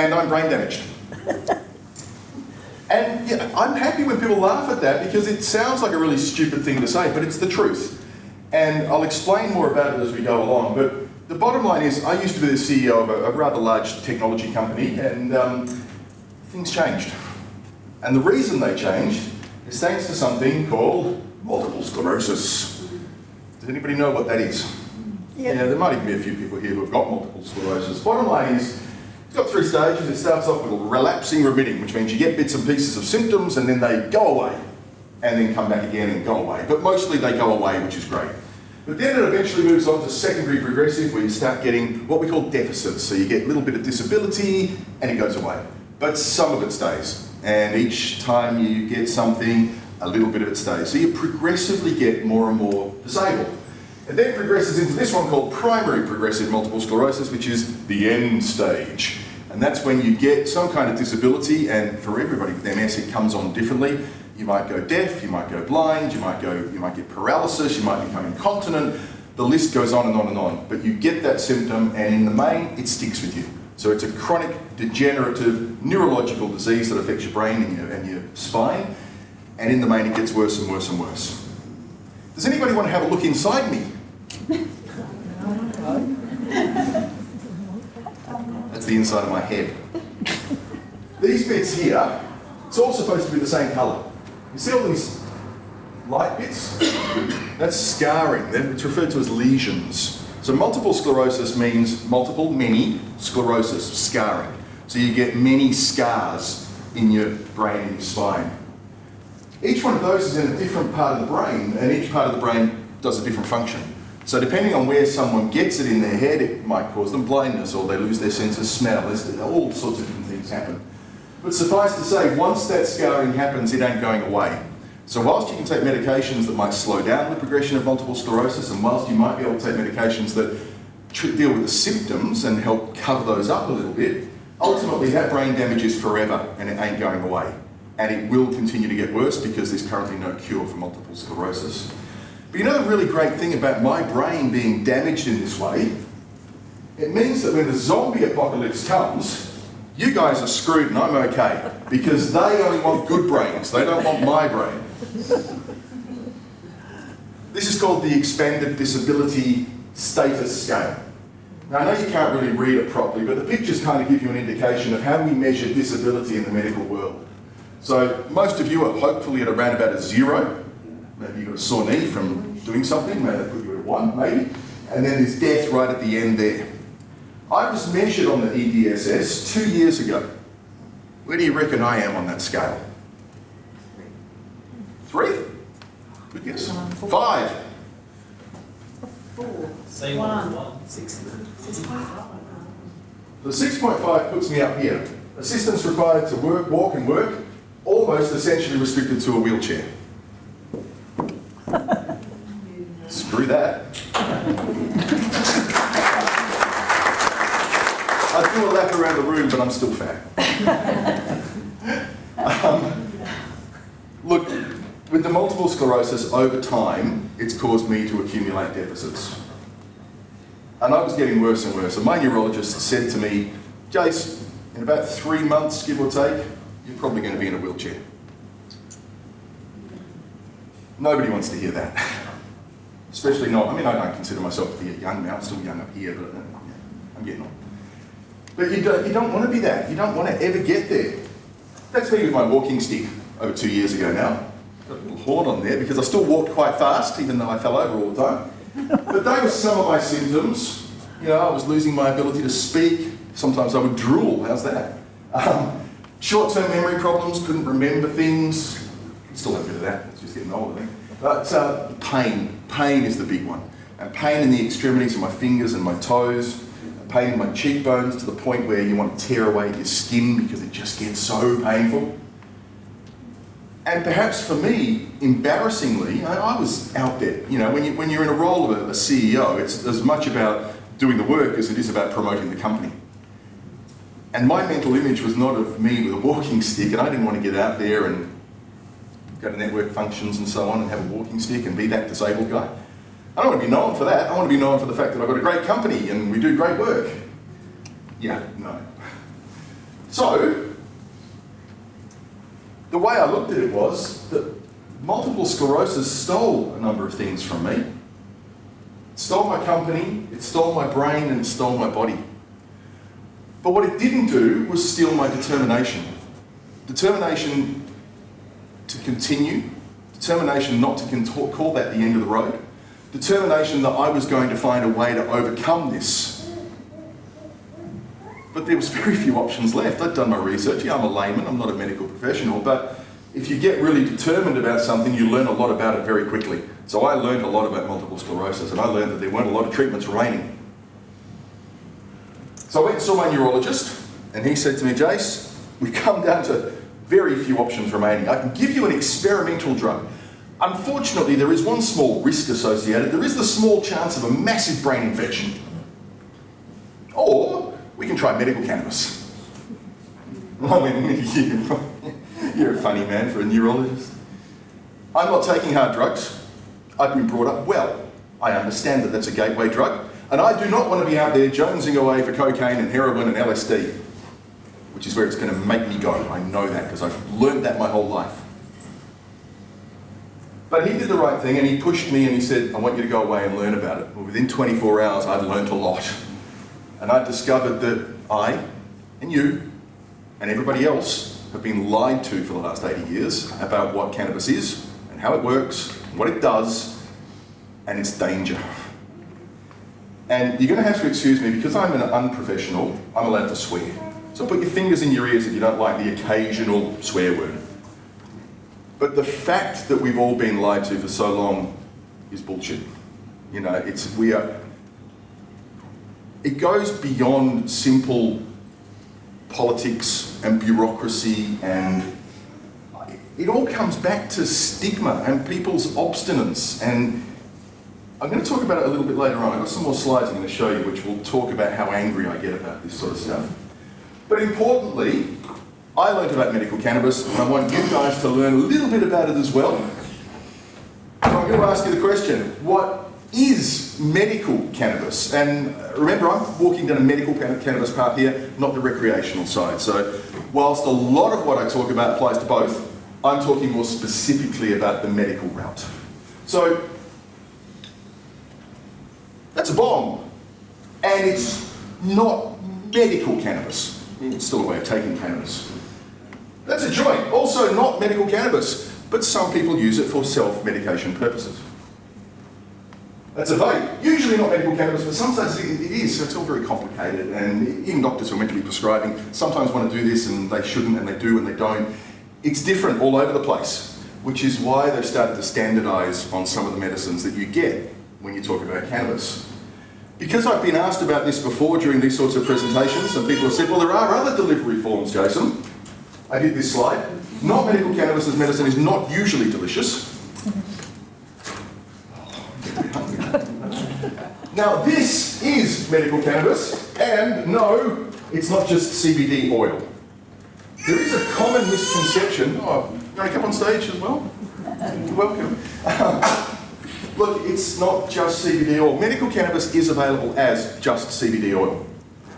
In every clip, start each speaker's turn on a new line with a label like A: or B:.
A: and I'm brain damaged. And yeah, I'm happy when people laugh at that because it sounds like a really stupid thing to say, but it's the truth. And I'll explain more about it as we go along, but the bottom line is I used to be the CEO of a rather large technology company, and things changed. And the reason they changed is thanks to something called multiple sclerosis. Does anybody know what that is? Yeah, there might even be a few people here who have got multiple sclerosis. Bottom line is, it's got 3 stages. It starts off with a relapsing remitting, which means you get bits and pieces of symptoms and then they go away, and then come back again and go away. But mostly they go away, which is great. But then it eventually moves on to secondary progressive, where you start getting what we call deficits. So you get a little bit of disability and it goes away. But some of it stays. And each time you get something, a little bit of it stays. So you progressively get more and more disabled. It then progresses into this one called primary progressive multiple sclerosis, which is the end stage. And that's when you get some kind of disability, and for everybody with MS it comes on differently. You might go deaf, you might go blind, you might get paralysis, you might become incontinent. The list goes on and on and on. But you get that symptom, and in the main, it sticks with you. So it's a chronic, degenerative, neurological disease that affects your brain and your spine. And in the main, it gets worse and worse and worse. Does anybody want to have a look inside me? That's the inside of my head. These bits here, it's all supposed to be the same colour. You see all these light bits? That's scarring. It's referred to as lesions. So multiple sclerosis means multiple, many, sclerosis, scarring. So you get many scars in your brain and your spine. Each one of those is in a different part of the brain, and each part of the brain does a different function. So depending on where someone gets it in their head, it might cause them blindness, or they lose their sense of smell. There's all sorts of different things happen. But suffice to say, once that scarring happens, it ain't going away. So whilst you can take medications that might slow down the progression of multiple sclerosis, and whilst you might be able to take medications that deal with the symptoms and help cover those up a little bit, ultimately that brain damage is forever and it ain't going away. And it will continue to get worse because there's currently no cure for multiple sclerosis. But you know the really great thing about my brain being damaged in this way? It means that when the zombie apocalypse comes, you guys are screwed and I'm okay, because they only want good brains, they don't want my brain. This is called the Expanded Disability Status Scale. Now I know you can't really read it properly, but the pictures kind of give you an indication of how we measure disability in the medical world. So most of you are hopefully at around about a 0. Maybe you've got a sore knee from doing something, maybe they put you at a 1, maybe. And then there's death right at the end there. I was measured on the EDSS 2 years ago. Where do you reckon I am on that scale? 3? Good guess. 5.
B: 4.
C: Say 1. 6.
B: 6.5.
A: The 6.5 puts me up here. Assistance required to walk and work, almost essentially restricted to a wheelchair. Screw that. I do a lap around the room, but I'm still fat. Look, with the multiple sclerosis, over time, it's caused me to accumulate deficits. And I was getting worse and worse. And my neurologist said to me, Jace, in about 3 months, give or take, you're probably going to be in a wheelchair. Nobody wants to hear that. Especially not, I mean, I don't consider myself to be young now, I'm still young up here, but I'm getting on. But you don't want to be that. You don't want to ever get there. That's me with my walking stick over 2 years ago now. Got a little horn on there because I still walked quite fast, even though I fell over all the time. But they were some of my symptoms. You know, I was losing my ability to speak. Sometimes I would drool. How's that? Short-term memory problems, couldn't remember things. Still have a bit of that. It's just getting old, I think. But pain. Pain is the big one. And pain in the extremities of my fingers and my toes. Pain in my cheekbones to the point where you want to tear away your skin because it just gets so painful. And perhaps for me, embarrassingly, I was out there. You know, when you're in a role of a CEO, it's as much about doing the work as it is about promoting the company. And my mental image was not of me with a walking stick, and I didn't want to get out there and go to network functions and so on and have a walking stick and be that disabled guy. I don't want to be known for that. I want to be known for the fact that I've got a great company and we do great work. Yeah, no. So, the way I looked at it was that multiple sclerosis stole a number of things from me. It stole my company, it stole my brain, and it stole my body. But what it didn't do was steal my determination. Determination to continue, determination not to call that the end of the road, determination that I was going to find a way to overcome this. But there was very few options left. I'd done my research. Yeah, I'm a layman, I'm not a medical professional, but if you get really determined about something, you learn a lot about it very quickly. So I learned a lot about multiple sclerosis, and I learned that there weren't a lot of treatments remaining. So I went and saw my neurologist, and he said to me, Jace, we've come down to very few options remaining. I can give you an experimental drug. Unfortunately, there is one small risk associated. There is the small chance of a massive brain infection. Or we can try medical cannabis. I went, you're a funny man for a neurologist. I'm not taking hard drugs. I've been brought up well. I understand that that's a gateway drug, and I do not want to be out there jonesing away for cocaine and heroin and LSD, which is where it's going to make me go. I know that because I've learned that my whole life. But he did the right thing, and he pushed me and he said, I want you to go away and learn about it. Well, within 24 hours, I'd learned a lot. And I discovered that I and you and everybody else have been lied to for the last 80 years about what cannabis is and how it works, what it does, and its danger. And you're going to have to excuse me, because I'm an unprofessional, I'm allowed to swear. So put your fingers in your ears if you don't like the occasional swear word. But the fact that we've all been lied to for so long is bullshit. You know, it goes beyond simple politics and bureaucracy, and it all comes back to stigma and people's obstinance. And I'm going to talk about it a little bit later on. I've got some more slides I'm going to show you which will talk about how angry I get about this sort of stuff. But importantly, I learned about medical cannabis, and I want you guys to learn a little bit about it as well. So I'm going to ask you the question, what is medical cannabis? And remember, I'm walking down a medical cannabis path here, not the recreational side. So whilst a lot of what I talk about applies to both, I'm talking more specifically about the medical route. So that's a bomb, and it's not medical cannabis. It's still a way of taking cannabis. That's a joint, also not medical cannabis, but some people use it for self-medication purposes. That's a vape, usually not medical cannabis, but sometimes it is, so it's all very complicated, and even doctors who are meant to be prescribing sometimes want to do this and they shouldn't, and they do and they don't. It's different all over the place, which is why they've started to standardise on some of the medicines that you get when you talk about cannabis. Because I've been asked about this before during these sorts of presentations, and people have said, well, there are other delivery forms, Jason. I did this slide. Not medical cannabis as medicine is not usually delicious. Now, this is medical cannabis, and no, it's not just CBD oil. There is a common misconception. Oh, you want to come on stage as well? You're welcome. Look, it's not just CBD oil. Medical cannabis is available as just CBD oil.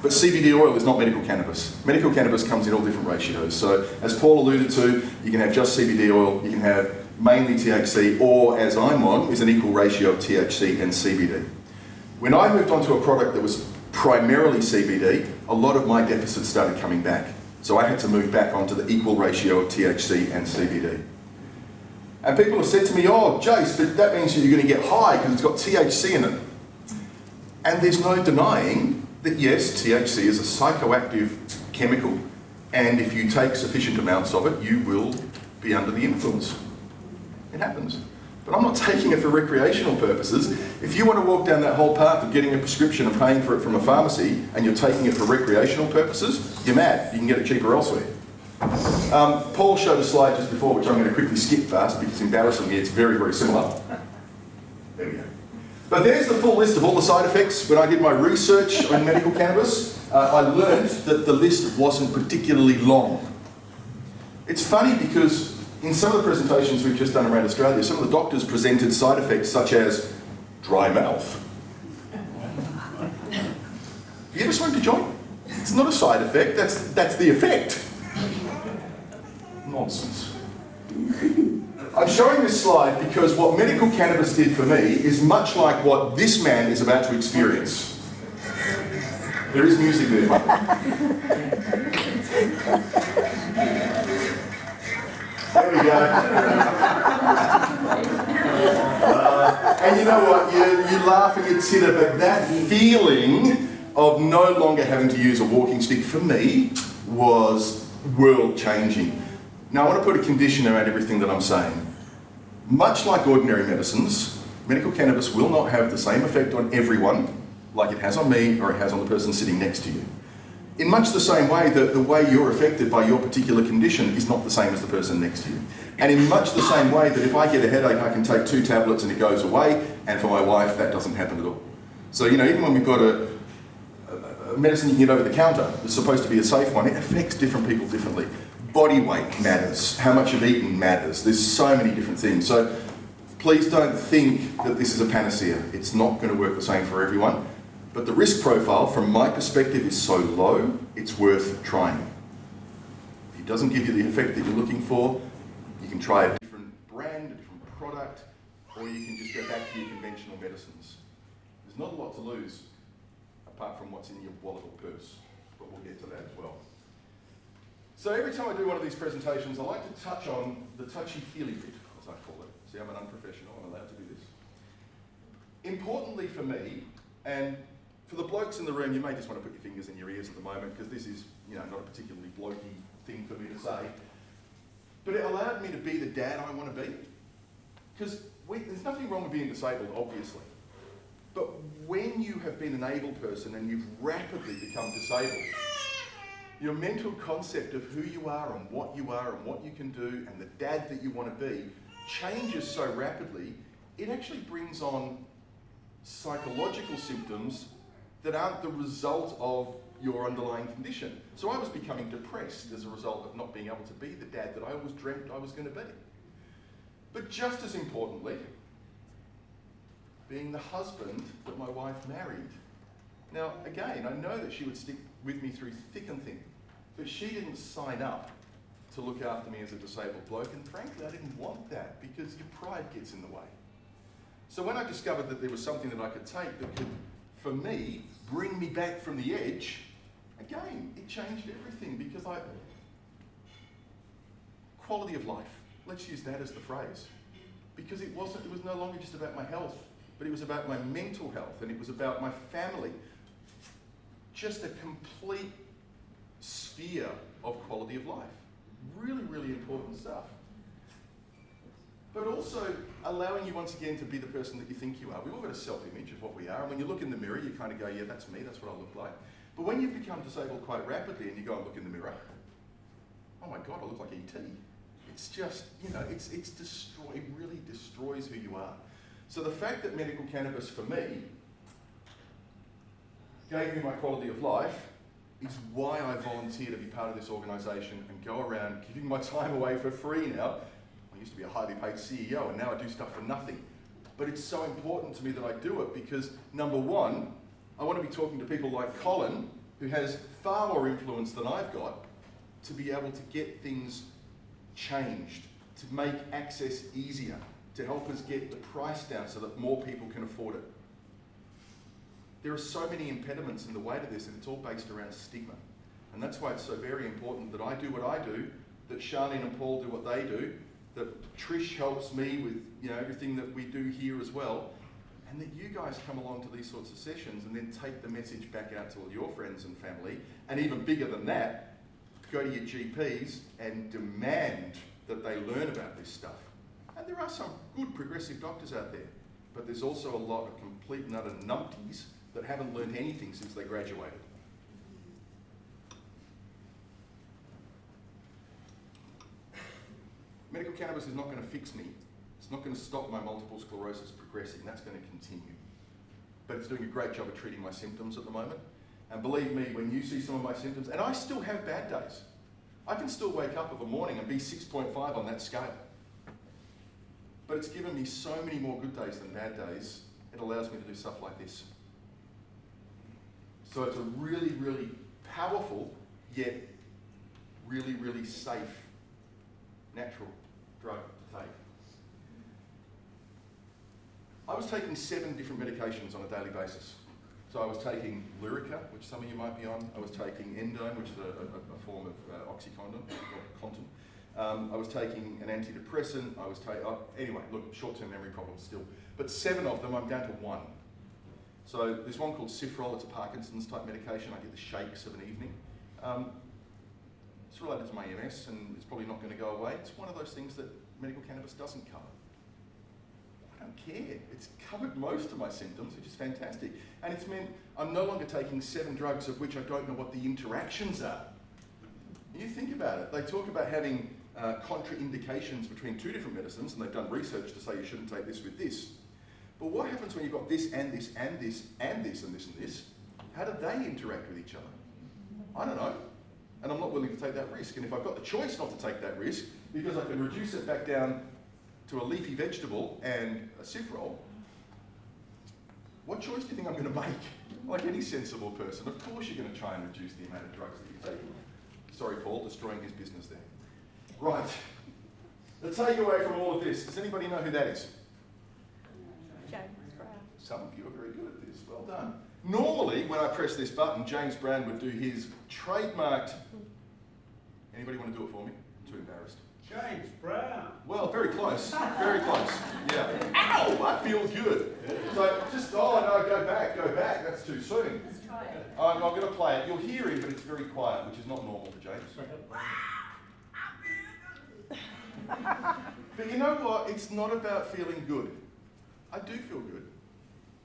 A: But CBD oil is not medical cannabis. Medical cannabis comes in all different ratios. So, as Paul alluded to, you can have just CBD oil, you can have mainly THC, or, as I'm on, is an equal ratio of THC and CBD. When I moved on to a product that was primarily CBD, a lot of my deficits started coming back. So I had to move back onto the equal ratio of THC and CBD. And people have said to me, oh, Jace, but that means you're going to get high because it's got THC in it. And there's no denying that, yes, THC is a psychoactive chemical, and if you take sufficient amounts of it, you will be under the influence. It happens. But I'm not taking it for recreational purposes. If you want to walk down that whole path of getting a prescription and paying for it from a pharmacy, and you're taking it for recreational purposes, you're mad. You can get it cheaper elsewhere. Paul showed a slide just before, which I'm going to quickly skip fast because embarrassingly it's very, very similar. There we go. But there's the full list of all the side effects. When I did my research on medical cannabis, I learned that the list wasn't particularly long. It's funny because in some of the presentations we've just done around Australia, some of the doctors presented side effects such as dry mouth. Have you ever smoked a joint? It's not a side effect, that's the effect. Nonsense. I'm showing this slide because what medical cannabis did for me is much like what this man is about to experience. There is music there. There we go. And you know what? You laugh and you titter, but that feeling of no longer having to use a walking stick for me was world-changing. Now I want to put a condition around everything that I'm saying. Much like ordinary medicines, medical cannabis will not have the same effect on everyone like it has on me or it has on the person sitting next to you. In much the same way that the way you're affected by your particular condition is not the same as the person next to you. And in much the same way that if I get a headache, I can take 2 tablets and it goes away, and for my wife, that doesn't happen at all. So, you know, even when we've got a medicine you can get over the counter, it's supposed to be a safe one, it affects different people differently. Body weight matters, how much you've eaten matters, there's so many different things. So please don't think that this is a panacea. It's not going to work the same for everyone. But the risk profile, from my perspective, is so low, it's worth trying. If it doesn't give you the effect that you're looking for, you can try a different brand, a different product, or you can just go back to your conventional medicines. There's not a lot to lose, apart from what's in your wallet or purse, but we'll get to that as well. So every time I do one of these presentations, I like to touch on the touchy-feely bit, as I call it. See, I'm an unprofessional, I'm allowed to do this. Importantly for me, and for the blokes in the room, you may just want to put your fingers in your ears at the moment because this is, you know, not a particularly blokey thing for me to say. But it allowed me to be the dad I want to be. Because there's nothing wrong with being disabled, obviously. But when you have been an able person and you've rapidly become disabled, your mental concept of who you are and what you can do and the dad that you want to be changes so rapidly, it actually brings on psychological symptoms that aren't the result of your underlying condition. So I was becoming depressed as a result of not being able to be the dad that I always dreamt I was going to be. But just as importantly, being the husband that my wife married. Now, again, I know that she would stick with me through thick and thin, but she didn't sign up to look after me as a disabled bloke, and frankly, I didn't want that because your pride gets in the way. So when I discovered that there was something that I could take that could, for me, bring me back from the edge, again, it changed everything because quality of life, let's use that as the phrase. Because it was no longer just about my health, but it was about my mental health and it was about my family. Just a complete sphere of quality of life. Really, really important stuff. But also allowing you once again to be the person that you think you are. We've all got a self-image of what we are, and when you look in the mirror, you kind of go, yeah, that's me, that's what I look like. But when you've become disabled quite rapidly and you go and look in the mirror, oh my God, I look like E.T. It's just, you know, it really destroys who you are. So the fact that medical cannabis for me gave me my quality of life is why I volunteer to be part of this organisation and go around giving my time away for free now. I used to be a highly paid CEO and now I do stuff for nothing. But it's so important to me that I do it because, number one, I want to be talking to people like Colin, who has far more influence than I've got, to be able to get things changed, to make access easier, to help us get the price down so that more people can afford it. There are so many impediments in the way to this, and it's all based around stigma. And that's why it's so very important that I do what I do, that Charlene and Paul do what they do, that Trish helps me with, you know, everything that we do here as well, and that you guys come along to these sorts of sessions and then take the message back out to all your friends and family, and even bigger than that, go to your GPs and demand that they learn about this stuff. And there are some good progressive doctors out there, but there's also a lot of complete and utter numpties that haven't learned anything since they graduated. Medical cannabis is not going to fix me. It's not going to stop my multiple sclerosis progressing. That's going to continue. But it's doing a great job of treating my symptoms at the moment. And believe me, when you see some of my symptoms, and I still have bad days. I can still wake up of a morning and be 6.5 on that scale. But it's given me so many more good days than bad days. It allows me to do stuff like this. So it's a really, really powerful, yet really, really safe, natural drug to take. I was taking 7 different medications on a daily basis. So I was taking Lyrica, which some of you might be on. I was taking Endone, which is a form of OxyContin. I was taking an antidepressant. I was taking, anyway, look, short-term memory problems still. But 7 of them, I'm down to 1. So there's one called Cifrol. It's a Parkinson's type medication. I get the shakes of an evening. It's related to my MS, and it's probably not going to go away. It's one of those things that medical cannabis doesn't cover. I don't care. It's covered most of my symptoms, which is fantastic. And it's meant I'm no longer taking 7 drugs of which I don't know what the interactions are. You think about it. They talk about having contraindications between 2 different medicines, and they've done research to say you shouldn't take this with this. But what happens when you've got this and this and this and this and this and this? How do they interact with each other? I don't know. And I'm not willing to take that risk. And if I've got the choice not to take that risk, because I can reduce it back down to a leafy vegetable and a Cifrol, what choice do you think I'm going to make? Like any sensible person, of course you're going to try and reduce the amount of drugs that you're taking. Sorry, Paul, destroying his business there. Right. The takeaway from all of this, does anybody know who that is?
C: James Brown.
A: Some of you are very good at this. Well done. Normally, when I press this button, James Brown would do his trademarked... Anybody want to do it for me? I'm too embarrassed.
B: James Brown.
A: Well, very close. Very close. Yeah. Ow! I feel good. So just, oh no, go back. That's too soon.
C: Let's try it.
A: I'm going to play it. You'll hear him, but it's very quiet, which is not normal for James. But you know what? It's not about feeling good. I do feel good.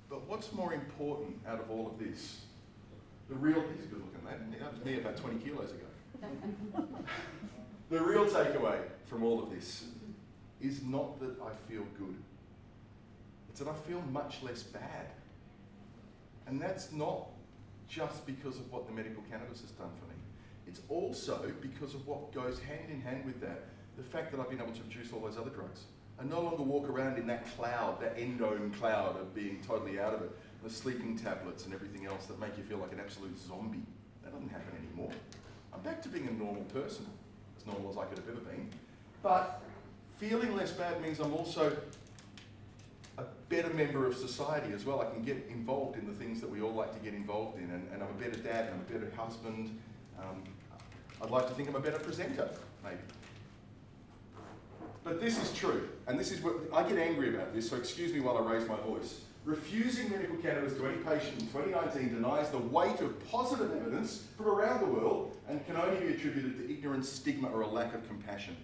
A: But what's more important out of all of this? He's a good looking lad. That was me about 20 kilos ago. The real takeaway from all of this is not that I feel good. It's that I feel much less bad. And that's not just because of what the medical cannabis has done for me. It's also because of what goes hand in hand with that. The fact that I've been able to reduce all those other drugs. I no longer walk around in that cloud, that endone cloud of being totally out of it. The sleeping tablets and everything else that make you feel like an absolute zombie. That doesn't happen anymore. I'm back to being a normal person, as normal as I could have ever been. But feeling less bad means I'm also a better member of society as well. I can get involved in the things that we all like to get involved in, and I'm a better dad, and I'm a better husband. I'd like to think I'm a better presenter, maybe. But this is true, and this is what I get angry about this, so excuse me while I raise my voice. Refusing medical cannabis to any patient in 2019 denies the weight of positive evidence from around the world and can only be attributed to ignorance, stigma, or a lack of compassion.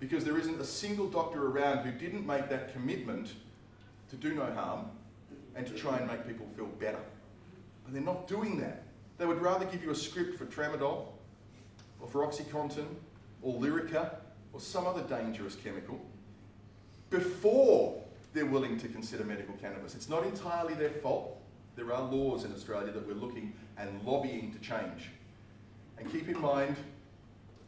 A: Because there isn't a single doctor around who didn't make that commitment to do no harm and to try and make people feel better. But they're not doing that. They would rather give you a script for Tramadol, or for OxyContin, or Lyrica, or some other dangerous chemical, before they're willing to consider medical cannabis. It's not entirely their fault. There are laws in Australia that we're looking and lobbying to change. And keep in mind,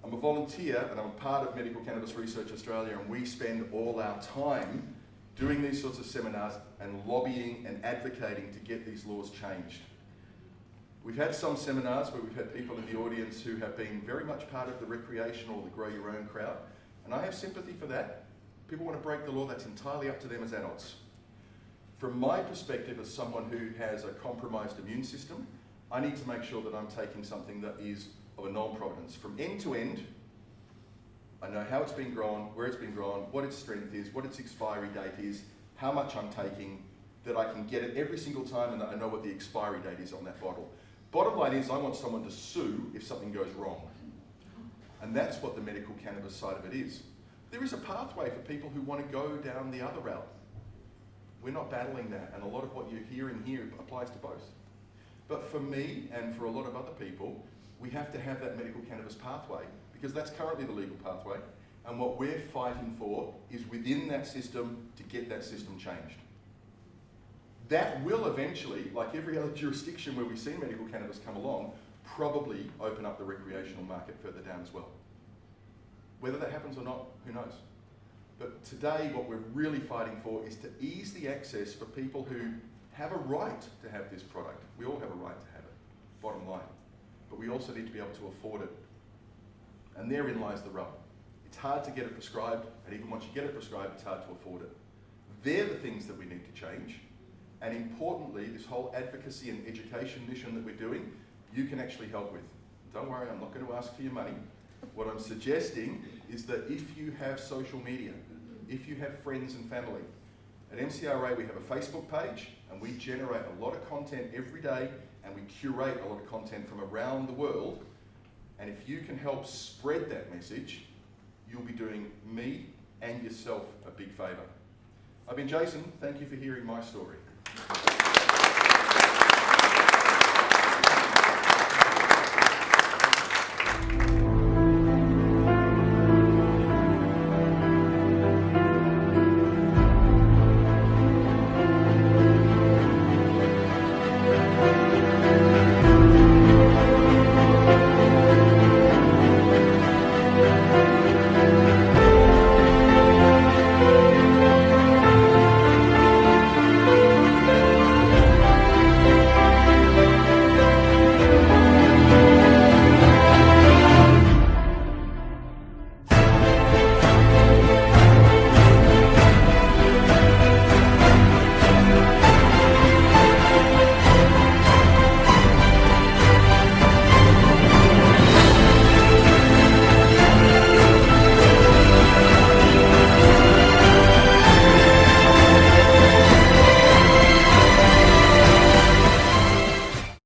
A: I'm a volunteer and I'm a part of Medical Cannabis Research Australia, and we spend all our time doing these sorts of seminars and lobbying and advocating to get these laws changed. We've had some seminars where we've had people in the audience who have been very much part of the recreational or the grow your own crowd, and I have sympathy for that. People want to break the law, that's entirely up to them as adults. From my perspective as someone who has a compromised immune system, I need to make sure that I'm taking something that is of a non-provenance. From end to end, I know how it's been grown, where it's been grown, what its strength is, what its expiry date is, how much I'm taking, that I can get it every single time and that I know what the expiry date is on that bottle. Bottom line is I want someone to sue if something goes wrong. And that's what the medical cannabis side of it is. There is a pathway for people who want to go down the other route. We're not battling that, and a lot of what you're hearing here applies to both. But for me, and for a lot of other people, we have to have that medical cannabis pathway, because that's currently the legal pathway, and what we're fighting for is within that system to get that system changed. That will eventually, like every other jurisdiction where we've seen medical cannabis come along, probably open up the recreational market further down as well. Whether that happens or not, who knows? But today what we're really fighting for is to ease the access for people who have a right to have this product. We all have a right to have it, bottom line. but we also need to be able to afford it. And therein lies the rub. It's hard to get it prescribed, and even once you get it prescribed, it's hard to afford it. They're the things that we need to change. And importantly, this whole advocacy and education mission that we're doing, you can actually help with. Don't worry, I'm not going to ask for your money. What I'm suggesting is that if you have social media, if you have friends and family, at MCRA we have a Facebook page and we generate a lot of content every day and we curate a lot of content from around the world. And if you can help spread that message, you'll be doing me and yourself a big favour. I've been Jason, thank you for hearing my story.